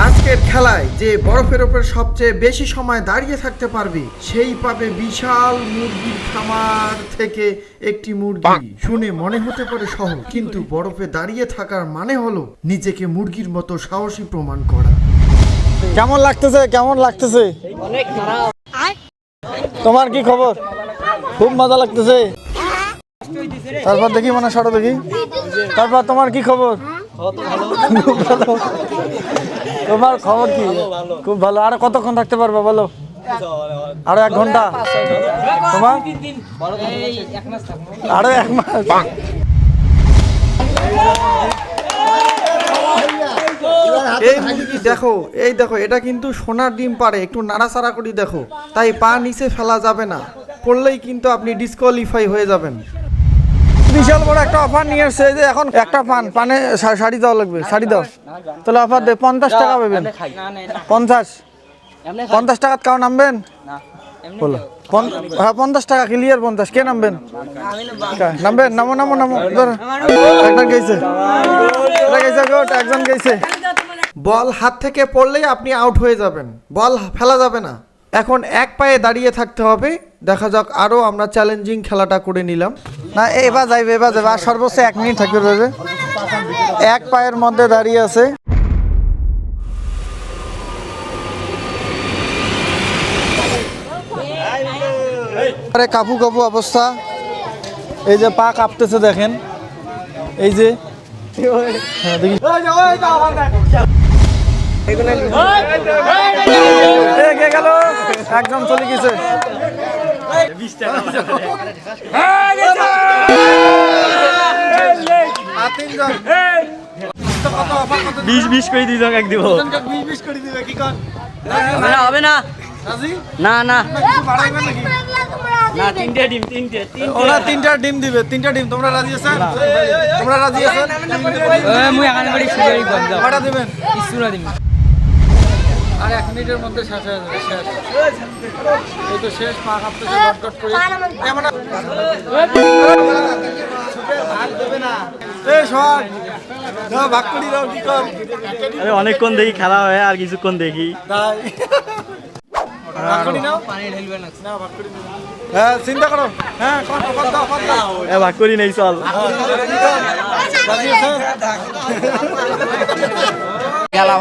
আজকের খেলায় যে বরফের উপর সবচেয়ে বেশি সময় দাঁড়িয়ে থাকতে পারবে সেই পাবে বিশাল মুরগির খামার থেকে একটি মুরগি। শুনে মনে হতে পারে সহজ, কিন্তু বরফে দাঁড়িয়ে থাকার মানে হলো নিজেকে মুরগির মতো সাহসী প্রমাণ করা। কেমন লাগতেছে? কেমন লাগতেছে? অনেক খারাপ। তোমার কি খবর? খুব মজা লাগতেছে। তারপর দেখি মনে সরো দেখি। তারপর তোমার কি খবর? তোমার খবর কি? খুব ভালো। আর কতক্ষণ থাকতে পারবা বলো? আরো 1 ঘন্টা। তোমার আরো 1 মাস। এই মুরগি দেখো, এই দেখো, এটা কিন্তু সোনার ডিম পারে। একটু নাড়াচাড়া করি দেখো, তাই পা নিচে ফেলা যাবে না, পড়লেই কিন্তু আপনি ডিসকোয়ালিফাই হয়ে যাবেন। বিশাল বড় একটা অফার নিয়ে এসছে যে এখন একটা পানে শাড়ি দেওয়া লাগবে। শাড়ি দাও তাহলে অফার দে। 50 টাকা পাবেন। 50 টাকা কাউ নামবেন বলো? হ্যাঁ 50 টাকা ক্লিয়ার। 50 কে নামবেন? নামবেন? নামো নামো নামো। একজন গেছে, একজন গেছে। বল হাত থেকে পড়লেই আপনি আউট হয়ে যাবেন, বল ফেলা যাবে না। এখন এক পায়ে দাঁড়িয়ে থাকতে হবে। দেখা যাক, আরও আমরা চ্যালেঞ্জিং খেলাটা করে নিলাম। না এবার যাইবে, এবার যাবে। আর সর্বোচ্চ 1 মিনিট থাকবে রয়েছে। 1 পায়ের মধ্যে দাঁড়িয়ে আছে। আরে কাপু কাপু অবস্থা। এই যে পা কাঁপতেছে দেখেন। এই যে হ্যাঁ দেখি গেল, একদম চলে গেছে। 20 করে দিই এক দিব। 20 করে দিবে কি কর? হবে না। রাজি? না না নাকি? না, 3টে ডিম। ওরা 3টা ডিম দিবে। 3টা ডিম। তোমরা রাজি আছেন? তোমরা রাজি আছেন? মুই এখানে বাড়ি শুয়ে গঞ্জ কটা দিবেন? ইসুরা দিম। আর 1 মিনিটের মধ্যে শেষ হয়ে যাবে। শেষ। এই তো শেষ। পা কাঁপতেছে গটগট করে। এমন ভাগ দেবে না। এই শট দাও, ভাগ করি দাও। কি কম? আমি অনেকক্ষণ দেখি খেলা হয়, আর কিছুক্ষণ দেখি। তাই ভাগ করি নাও। পানি ঢেলবে না। না ভাগ করি নাও। হ্যাঁ চিন্তা করো। হ্যাঁ কত দাও। ভাগ করি নাই, চল। রাজি আছেন? খেলা